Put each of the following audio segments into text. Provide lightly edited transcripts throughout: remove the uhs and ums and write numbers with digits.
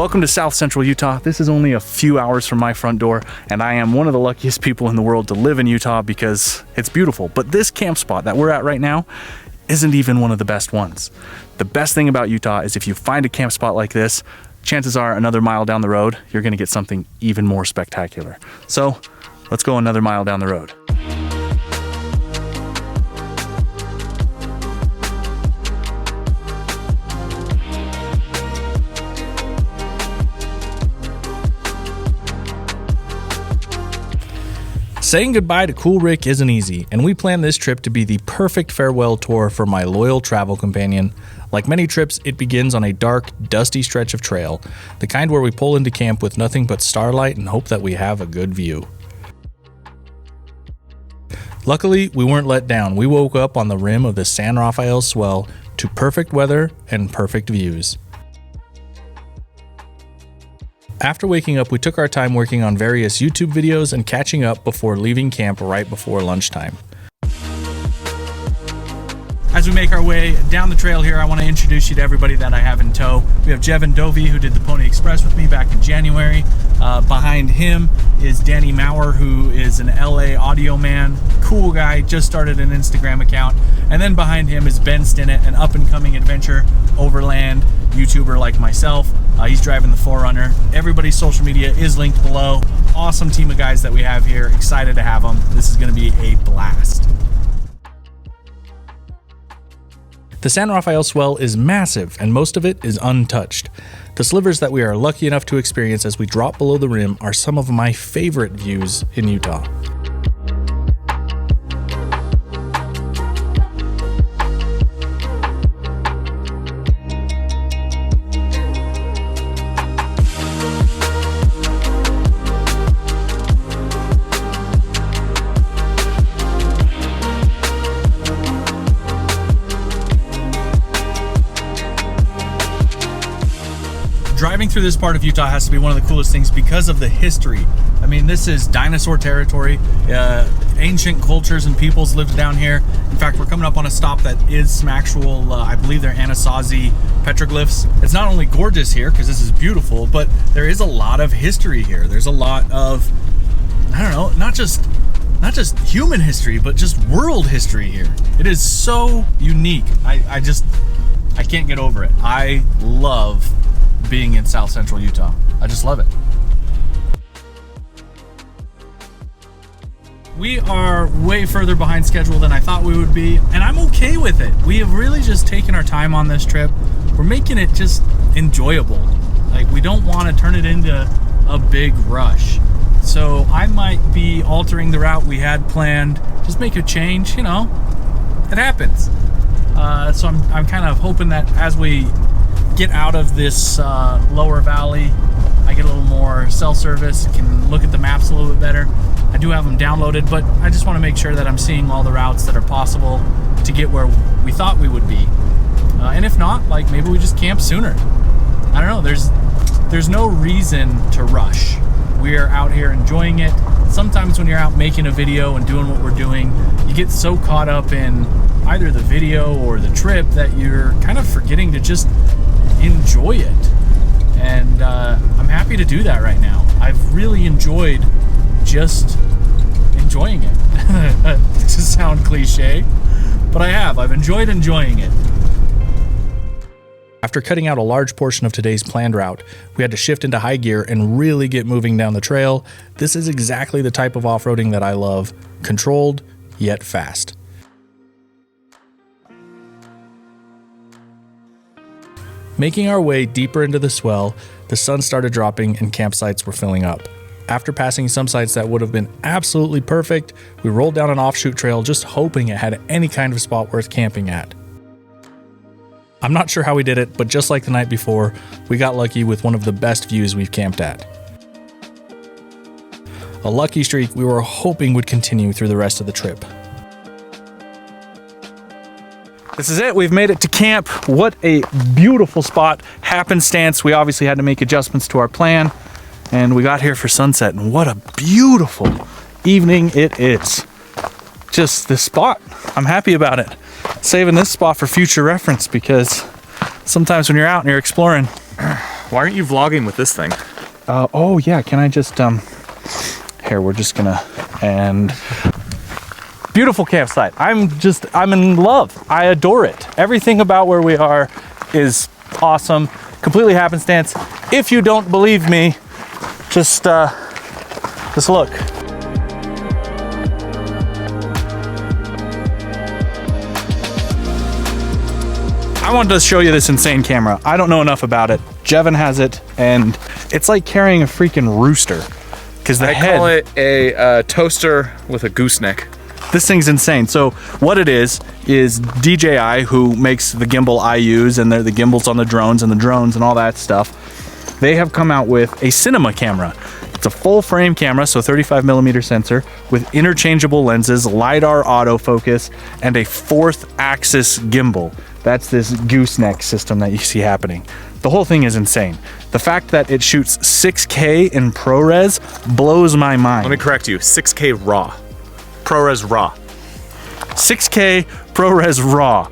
Welcome to South Central Utah. This is only a few hours from my front door, and I am one of the luckiest people in the world to live in Utah because it's beautiful. But this camp spot that we're at right now isn't even one of the best ones. The best thing about Utah is if you find a camp spot like this, chances are another mile down the road, you're gonna get something even more spectacular. So let's go another mile down the road. Saying goodbye to Cool Rick isn't easy, and we planned this trip to be the perfect farewell tour for my loyal travel companion. Like many trips, it begins on a dark, dusty stretch of trail, the kind where we pull into camp with nothing but starlight and hope that we have a good view. Luckily, we weren't let down. We woke up on the rim of the San Rafael Swell to perfect weather and perfect views. After waking up, we took our time working on various YouTube videos and catching up before leaving camp right before lunchtime. As we make our way down the trail here, I want to introduce you to everybody that I have in tow. We have Jevin Dovey, who did the Pony Express with me back in January. Behind him is Danny Maurer, who is an LA audio man. Cool guy, just started an Instagram account. And then behind him is Ben Stinnett, an up-and-coming adventure overland YouTuber like myself. He's driving the 4Runner. Everybody's social media is linked below. Awesome team of guys that we have here. Excited to have them. This is going to be a blast. The San Rafael Swell is massive, and most of it is untouched. The slivers that we are lucky enough to experience as we drop below the rim are some of my favorite views in Utah. Driving through this part of Utah has to be one of the coolest things because of the history. I mean, this is dinosaur territory. Ancient cultures and peoples lived down here. In fact, we're coming up on a stop that is some actual, I believe they're Anasazi petroglyphs. It's not only gorgeous here, because this is beautiful, but there is a lot of history here. There's a lot of, I don't know, not just human history, but just world history here. It is so unique. I can't get over it. I love being in South Central Utah. I just love it. We are way further behind schedule than I thought we would be, and I'm okay with it. We have really just taken our time on this trip. We're making it just enjoyable. Like, we don't want to turn it into a big rush. So I might be altering the route we had planned, just make a change, you know, it happens. So I'm kind of hoping that as we get out of this lower valley, I get a little more cell service, can look at the maps a little bit better. I do have them downloaded, but I just want to make sure that I'm seeing all the routes that are possible to get where we thought we would be. And if not, like, maybe we just camp sooner. I don't know, there's no reason to rush. We're out here enjoying it. Sometimes when you're out making a video and doing what we're doing, you get so caught up in either the video or the trip that you're kind of forgetting to just enjoy it. And I'm happy to do that right now. I've really enjoyed just enjoying it. To sound cliche, but I've enjoyed enjoying it. After cutting out a large portion of today's planned route, we had to shift into high gear and really get moving down the trail. This is exactly the type of off-roading that I love, controlled yet fast. Making our way deeper into the swell, the sun started dropping and campsites were filling up. After passing some sites that would have been absolutely perfect, we rolled down an offshoot trail just hoping it had any kind of spot worth camping at. I'm not sure how we did it, but just like the night before, we got lucky with one of the best views we've camped at. A lucky streak we were hoping would continue through the rest of the trip. This is it. We've made it to camp. What a beautiful spot. Happenstance. We obviously had to make adjustments to our plan, and we got here for sunset, and what a beautiful evening it is. Just this spot. I'm happy about it. Saving this spot for future reference, because sometimes when you're out and you're exploring, Why aren't you vlogging with this thing? Oh yeah, can I just here, we're just gonna, and beautiful campsite. I'm in love. I adore it. Everything about where we are is awesome. Completely happenstance. If you don't believe me, just look. I wanted to show you this insane camera. I don't know enough about it. Jevin has it, and it's like carrying a freaking rooster. Because the head, call it a toaster with a gooseneck. This thing's insane. So what it is DJI, who makes the gimbal I use, and they're the gimbals on the drones and all that stuff. They have come out with a cinema camera. It's a full frame camera, so 35mm sensor with interchangeable lenses, LiDAR autofocus, and a 4th axis gimbal. That's this gooseneck system that you see happening. The whole thing is insane. The fact that it shoots 6K in ProRes blows my mind. Let me correct you, 6K RAW. ProRes RAW. 6K ProRes RAW.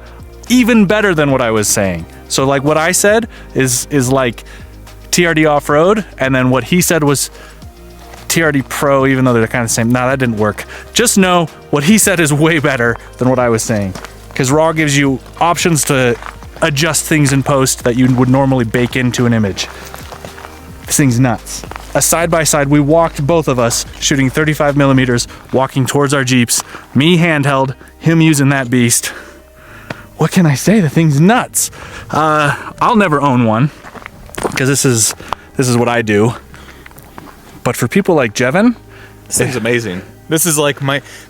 Even better than what I was saying. So like what I said is like TRD off-road, and then what he said was TRD Pro, even though they're kind of the same. Nah, that didn't work. Just know what he said is way better than what I was saying. Because RAW gives you options to adjust things in post that you would normally bake into an image. This thing's nuts. A side-by-side, we walked, both of us, shooting 35mm, walking towards our Jeeps. Me handheld, him using that beast. What can I say? The thing's nuts. I'll never own one, because this is what I do. But for people like Jevin, this thing's amazing. This is like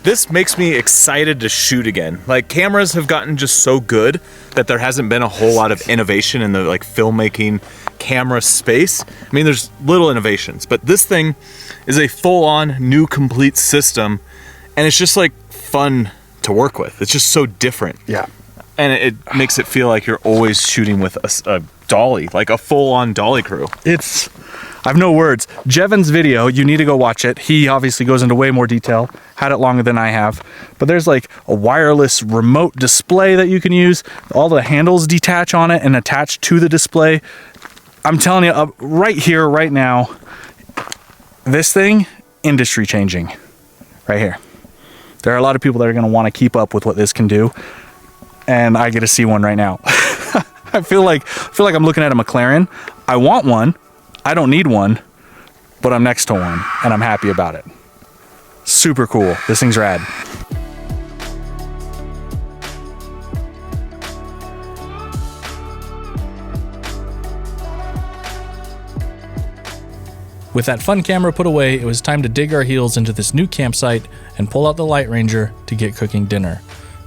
this makes me excited to shoot again. Like, cameras have gotten just so good that there hasn't been a whole lot of innovation in the like filmmaking camera space. I mean, there's little innovations, but this thing is a full-on new complete system, and it's just like fun to work with. It's just so different. Yeah. And it makes it feel like you're always shooting with a dolly, like a full-on dolly crew. I have no words. Jevin's video, you need to go watch it. He obviously goes into way more detail, had it longer than I have. But there's like a wireless remote display that you can use. All the handles detach on it and attach to the display. I'm telling you, right here, right now, this thing, industry changing. Right here. There are a lot of people that are going to want to keep up with what this can do. And I get to see one right now. I feel like I'm looking at a McLaren. I want one. I don't need one, but I'm next to one, and I'm happy about it. Super cool. This thing's rad. With that fun camera put away, it was time to dig our heels into this new campsite and pull out the Light Ranger to get cooking dinner.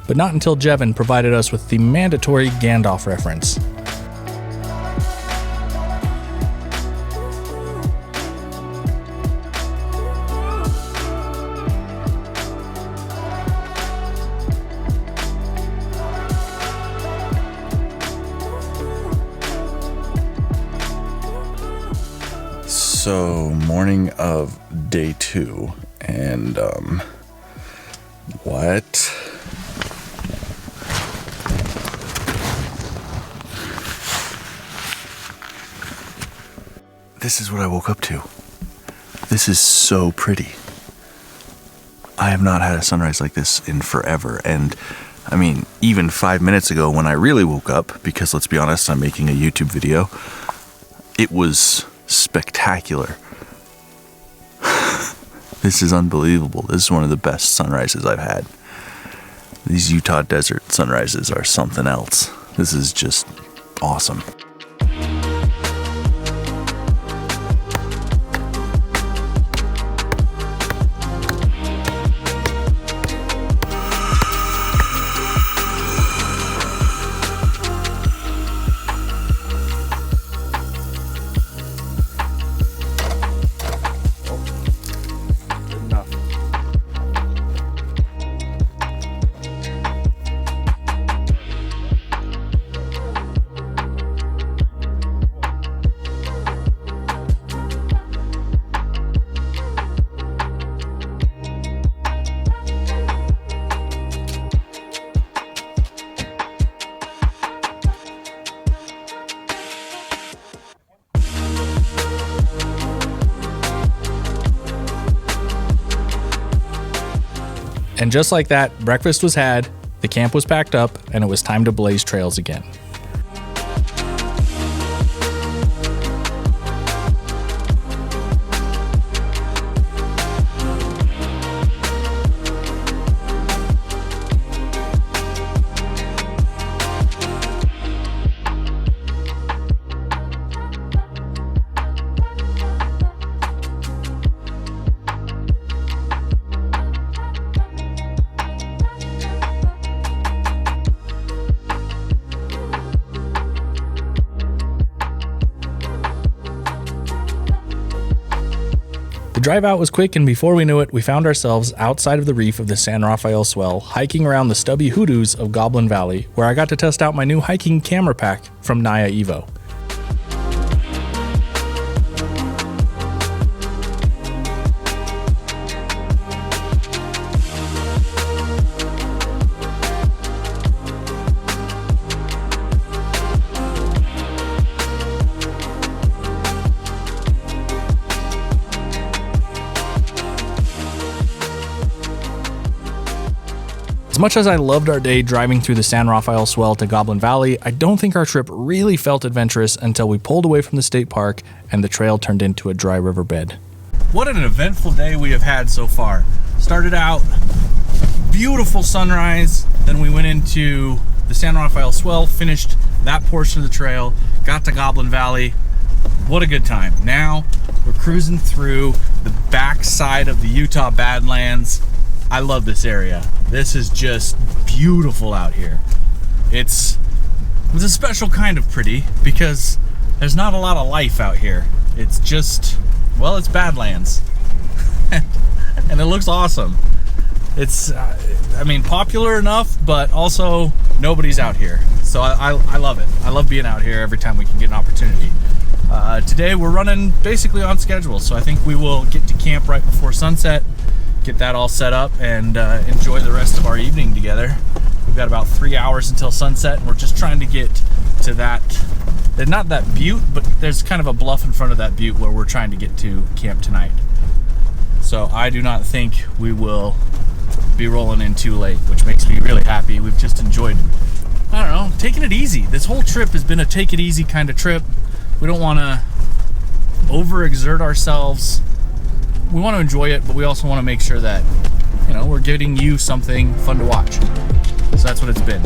But not until Jevin provided us with the mandatory Gandalf reference. So, morning of day 2, and, what? This is what I woke up to. This is so pretty. I have not had a sunrise like this in forever, and, I mean, even 5 minutes ago when I really woke up, because let's be honest, I'm making a YouTube video, it was spectacular. This is unbelievable. This is one of the best sunrises I've had. These Utah desert sunrises are something else. This is just awesome. And just like that, breakfast was had, the camp was packed up, and it was time to blaze trails again. The drive out was quick, and before we knew it, we found ourselves outside of the reef of the San Rafael Swell, hiking around the stubby hoodoos of Goblin Valley, where I got to test out my new hiking camera pack from Naya Evo. As much as I loved our day driving through the San Rafael Swell to Goblin Valley, I don't think our trip really felt adventurous until we pulled away from the state park and the trail turned into a dry riverbed. What an eventful day we have had so far. Started out, beautiful sunrise, then we went into the San Rafael Swell, finished that portion of the trail, got to Goblin Valley. What a good time. Now we're cruising through the backside of the Utah Badlands. I love this area. This is just beautiful out here. It's a special kind of pretty because there's not a lot of life out here. It's just, well, it's Badlands. And it looks awesome. It's, I mean, popular enough, but also nobody's out here. So I love it. I love being out here every time we can get an opportunity. Today we're running basically on schedule, so I think we will get to camp right before sunset, get that all set up, and enjoy the rest of our evening together. We've got about 3 hours until sunset, and we're just trying to get to that, not that butte, but there's kind of a bluff in front of that butte where we're trying to get to camp tonight. So I do not think we will be rolling in too late, which makes me really happy. We've just enjoyed, I don't know, taking it easy. This whole trip has been a take it easy kind of trip. We don't want to overexert ourselves. We want to enjoy it, but we also want to make sure that, you know, we're getting you something fun to watch. So that's what it's been.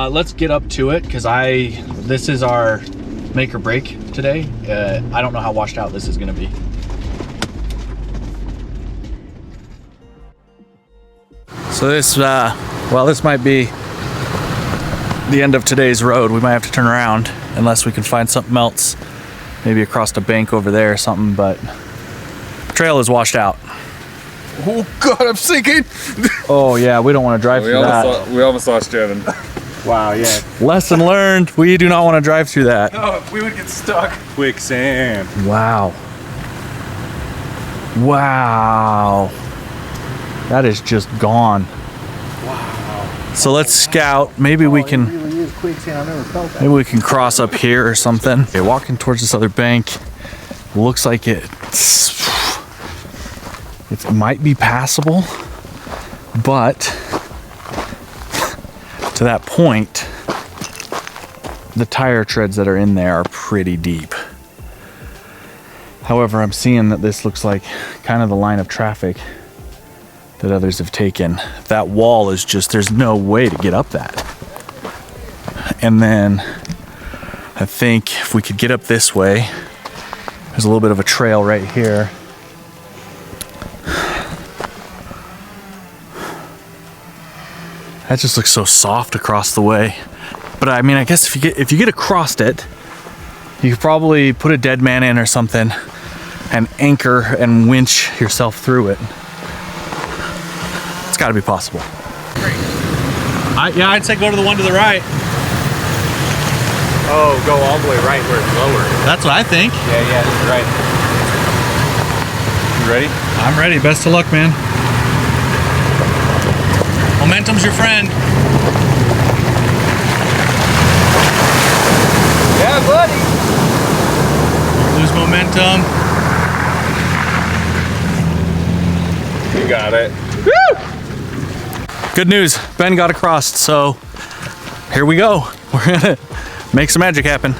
Let's get up to it, because this is our make or break today. I don't know how washed out this is going to be. So this, this might be the end of today's road. We might have to turn around unless we can find something else, maybe across the bank over there or something, but the trail is washed out. Oh God, I'm sinking. Oh yeah, we don't want to drive through that. We almost lost Jevin. Wow, yeah. Lesson learned. We do not want to drive through that. Oh, we would get stuck. Quicksand. Wow. Wow. That is just gone. Wow. So let's scout. Maybe we can. It really is quicksand. I've never felt that. Maybe we can cross up here or something. Okay, walking towards this other bank. Looks like it might be passable, but to that point, the tire treads that are in there are pretty deep. However, I'm seeing that this looks like kind of the line of traffic that others have taken. That wall is just, there's no way to get up that. And then I think if we could get up this way, there's a little bit of a trail right here. That just looks so soft across the way. But I mean, I guess if you get across it, you could probably put a dead man in or something and anchor and winch yourself through it. It's got to be possible. Yeah, I'd say go to the one to the right. Oh, go all the way right where it's lower. That's what I think. Yeah, that's right. You ready? I'm ready. Best of luck, man. Momentum's your friend. Yeah, buddy. Lose momentum. You got it. Good news, Ben got across, so here we go. We're gonna make some magic happen.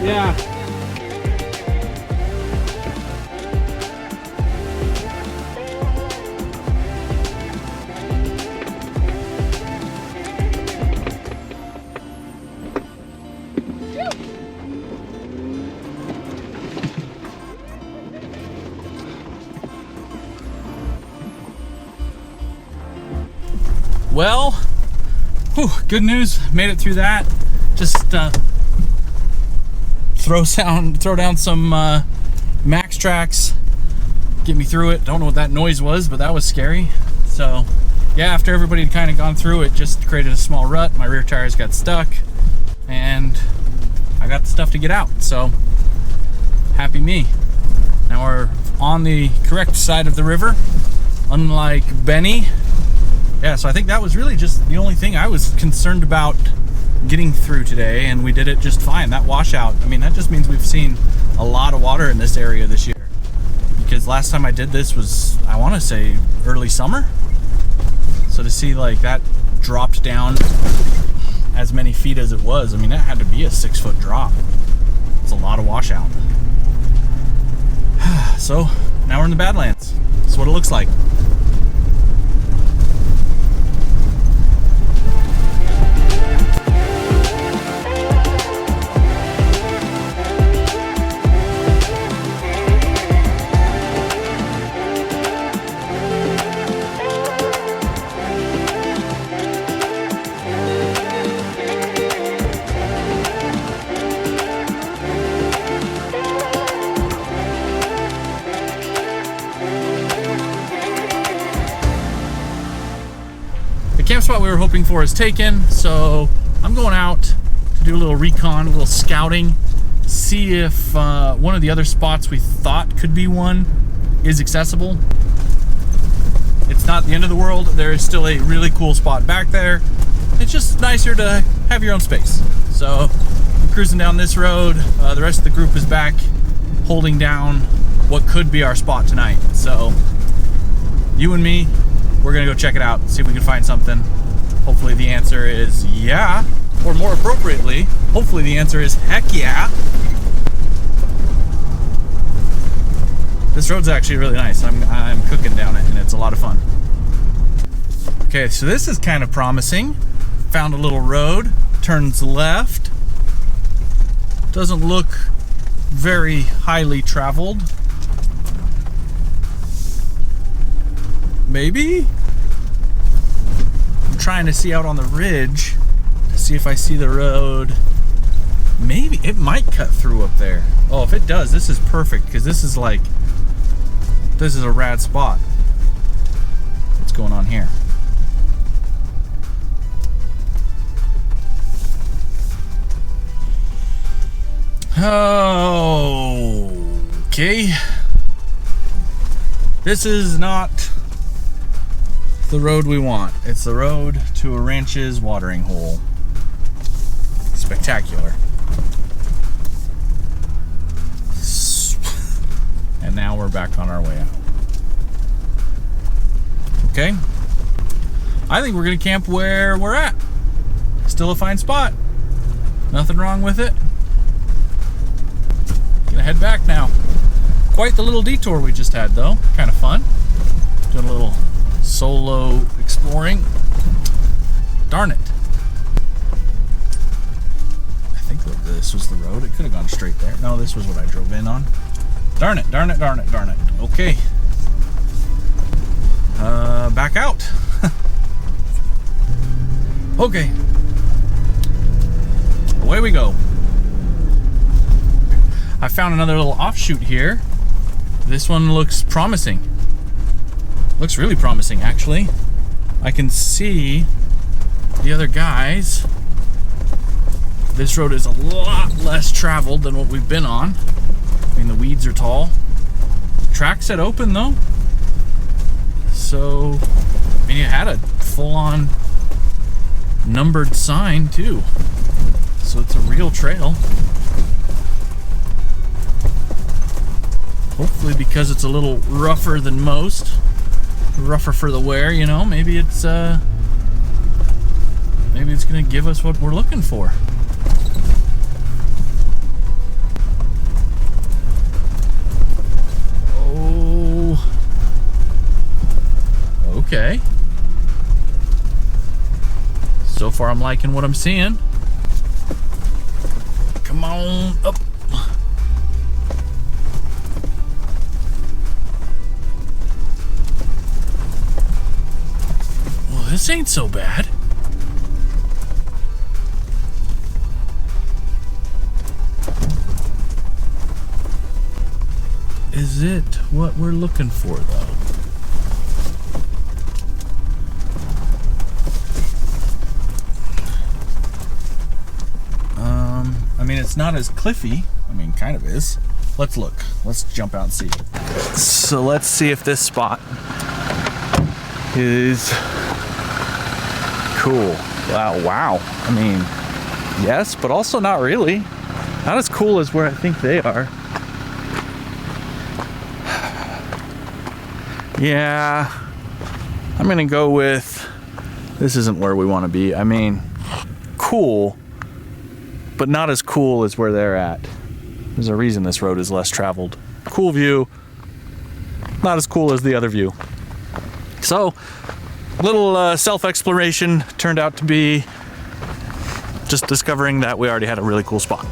Yeah. Well, good news. Made it through that. Just throw down some max tracks, get me through it. Don't know what that noise was, but that was scary. So yeah, after everybody had kind of gone through it, just created a small rut. My rear tires got stuck and I got the stuff to get out. So happy me. Now we're on the correct side of the river, unlike Benny. Yeah, so I think that was really just the only thing I was concerned about getting through today, and we did it just fine. That washout, I mean, that just means we've seen a lot of water in this area this year, because last time I did this was, I want to say, early summer. So to see like that dropped down as many feet as it was, I mean, that had to be a 6-foot drop. It's a lot of washout. So now we're in the Badlands. That's what it looks like. Camp spot we were hoping for is taken, so I'm going out to do a little recon, a little scouting, see if one of the other spots we thought could be one is accessible. It's not the end of the world. There is still a really cool spot back there. It's just nicer to have your own space. So I'm cruising down this road. The rest of the group is back holding down what could be our spot tonight. So you and me, we're gonna go check it out, see if we can find something. Hopefully the answer is yeah, or more appropriately, hopefully the answer is heck yeah. This road's actually really nice. I'm cooking down it and it's a lot of fun. Okay, so this is kind of promising. Found a little road, turns left. Doesn't look very highly traveled. Maybe? I'm trying to see out on the ridge to see if I see the road. Maybe it might cut through up there. Oh, if it does, this is perfect because this is like, this is a rad spot. What's going on here? Okay. This is not the road we want. It's the road to a ranch's watering hole. Spectacular. And now we're back on our way out. Okay. I think we're gonna camp where we're at. Still a fine spot. Nothing wrong with it. Gonna head back now. Quite the little detour we just had though. Kind of fun. Doing a little solo exploring. Darn it. I think this was the road. It could have gone straight there. No, this was what I drove in on. Darn it, darn it, darn it, darn it. Okay. Back out. Okay. Away we go. I found another little offshoot here. This one looks promising. Looks really promising, actually. I can see the other guys. This road is a lot less traveled than what we've been on. I mean, the weeds are tall. Track set open though. So, I mean, it had a full-on numbered sign too. So it's a real trail. Hopefully, because it's a little rougher than most, rougher for the wear, you know, maybe it's gonna give us what we're looking for. Oh, okay. So far, I'm liking what I'm seeing. Come on up. Well, this ain't so bad. Is it what we're looking for, though? I mean, it's not as cliffy. I mean, kind of is. Let's look. Let's jump out and see. So let's see if this spot is cool. Wow. I mean, yes, but also not really. Not as cool as where I think they are. Yeah, I'm gonna go with, this isn't where we want to be. I mean, cool, but not as cool as where they're at. There's a reason this road is less traveled. Cool view, not as cool as the other view. So, little self-exploration turned out to be just discovering that we already had a really cool spot.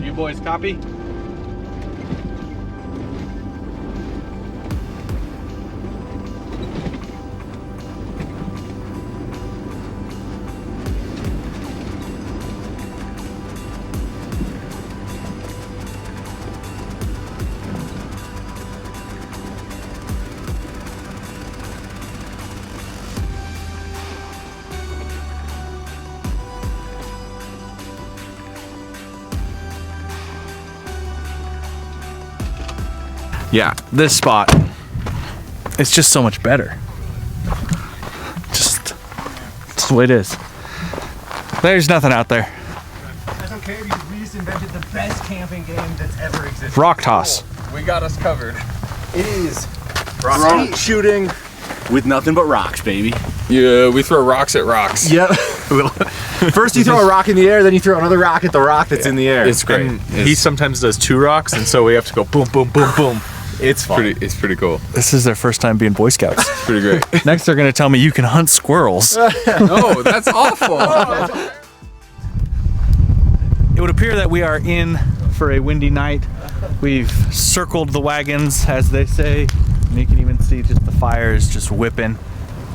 You boys copy? Yeah, this spot, it's just so much better. Just the way it is. There's nothing out there. I don't care if you just invented the best camping game that's ever existed. Rock toss. We got us covered. It is rock shooting with nothing but rocks, baby. Yeah, we throw rocks at rocks. Yep. First you throw a rock in the air, then you throw another rock at the rock that's in the air. It's great. And he sometimes does 2 rocks, and so we have to go boom, boom, boom, boom. It's fun. It's pretty cool. This is their first time being Boy Scouts. It's pretty great. Next, they're gonna tell me you can hunt squirrels. No, that's awful. It would appear that we are in for a windy night. We've circled the wagons, as they say, and you can even see just the fires just whipping.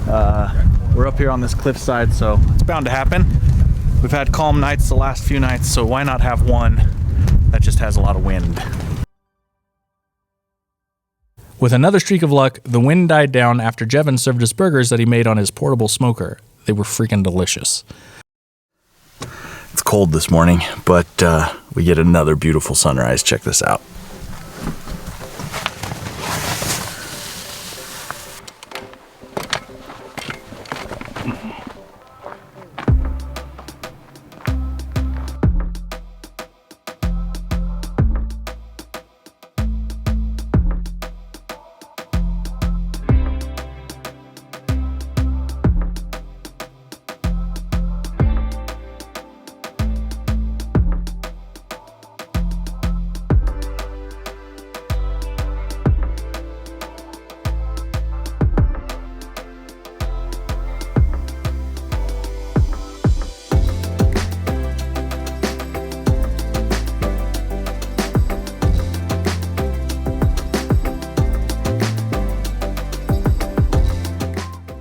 We're up here on this cliffside, so it's bound to happen. We've had calm nights the last few nights, so why not have one that just has a lot of wind? With another streak of luck, the wind died down after Jevin served us burgers that he made on his portable smoker. They were freaking delicious. It's cold this morning, but we get another beautiful sunrise. Check this out.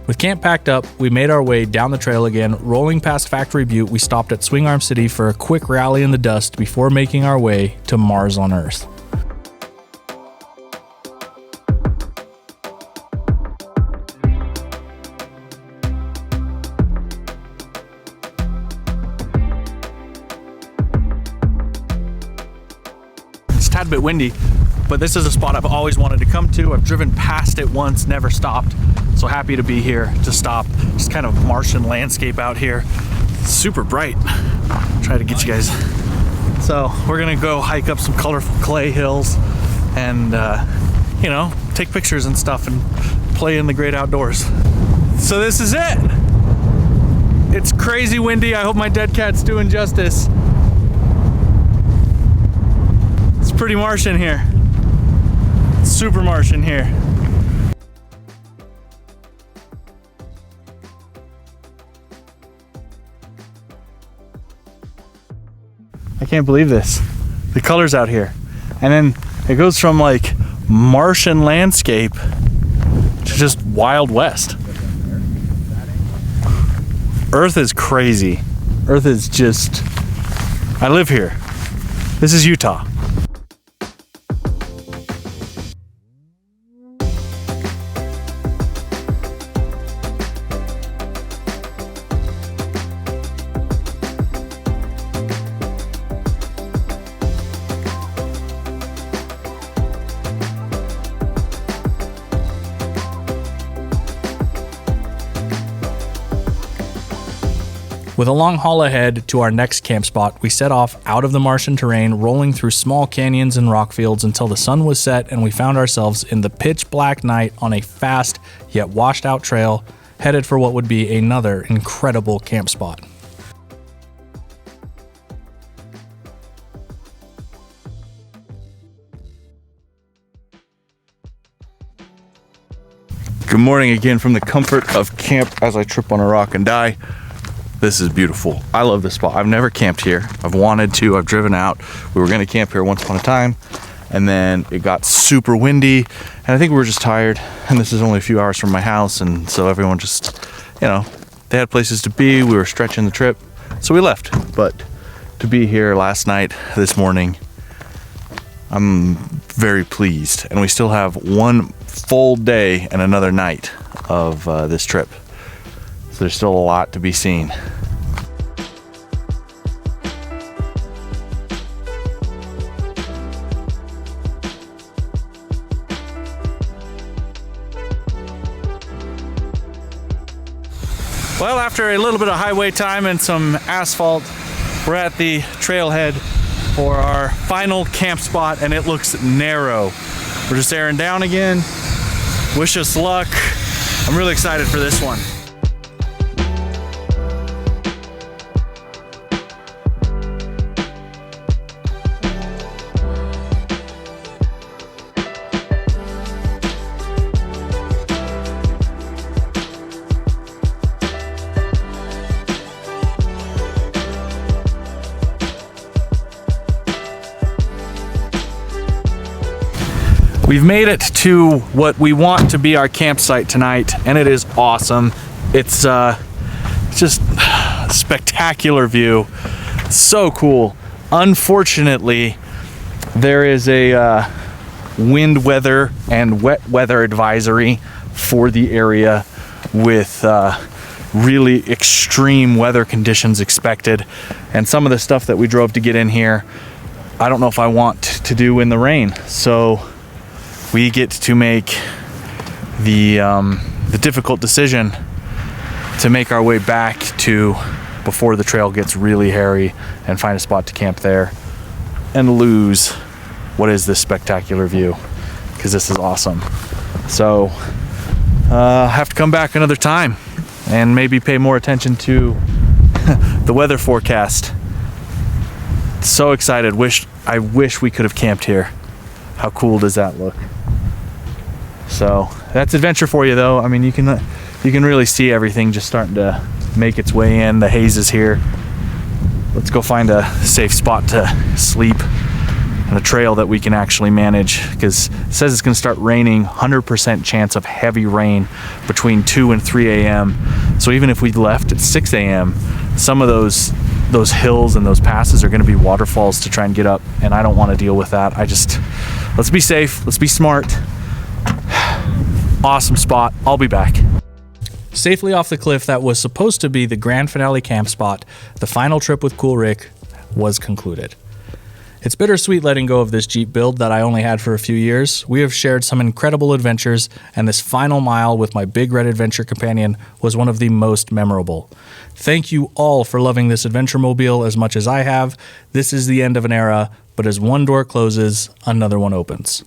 With camp packed up, we made our way down the trail again. Rolling past Factory Butte, we stopped at Swing Arm City for a quick rally in the dust before making our way to Mars on Earth. It's a tad bit windy, but this is a spot I've always wanted to come to. I've driven past it once, never stopped. So happy to be here to stop. Just kind of Martian landscape out here. It's super bright. Try to get you guys. So we're gonna go hike up some colorful clay hills and you know, take pictures and stuff and play in the great outdoors. So this is it. It's crazy windy. I hope my dead cat's doing justice. It's pretty Martian here. Super Martian here. I can't believe this. The colors out here. And then it goes from like Martian landscape to just Wild West. Earth is crazy. Earth is just, I live here. This is Utah. With a long haul ahead to our next camp spot, we set off out of the Martian terrain, rolling through small canyons and rock fields until the sun was set and we found ourselves in the pitch black night on a fast yet washed out trail, headed for what would be another incredible camp spot. Good morning again from the comfort of camp as I trip on a rock and die. This is beautiful. I love this spot. I've never camped here. I've wanted to. I've driven out. We were gonna camp here once upon a time, and then it got super windy, and I think we were just tired, and this is only a few hours from my house, and so everyone just, you know, they had places to be. We were stretching the trip, so we left. But to be here last night, this morning, I'm very pleased, and we still have one full day and another night of this trip. So there's still a lot to be seen. Well, after a little bit of highway time and some asphalt, we're at the trailhead for our final camp spot, and it looks narrow. We're just airing down again. Wish us luck. I'm really excited for this one. We've made it to what we want to be our campsite tonight, and it is awesome. It's just a spectacular view. So cool. Unfortunately, there is a wind weather and wet weather advisory for the area with really extreme weather conditions expected. And some of the stuff that we drove to get in here, I don't know if I want to do in the rain. So we get to make the difficult decision to make our way back to before the trail gets really hairy and find a spot to camp there and lose what is this spectacular view, because this is awesome. So have to come back another time and maybe pay more attention to the weather forecast. So excited. I wish we could have camped here. How cool does that look? So that's adventure for you, though. I mean, you can really see everything just starting to make its way in. The haze is here. Let's go find a safe spot to sleep and a trail that we can actually manage, because it says it's going to start raining, 100% chance of heavy rain between 2 and 3 a.m. So even if we left at 6 a.m., some of those hills and those passes are going to be waterfalls to try and get up, and I don't want to deal with that. Let's be safe, let's be smart. Awesome spot. I'll be back. Safely off the cliff that was supposed to be the grand finale camp spot, the final trip with Cool Rick was concluded. It's bittersweet letting go of this Jeep build that I only had for a few years. We have shared some incredible adventures, and this final mile with my big red adventure companion was one of the most memorable. Thank you all for loving this adventure mobile as much as I have. This is the end of an era, but as one door closes, another one opens.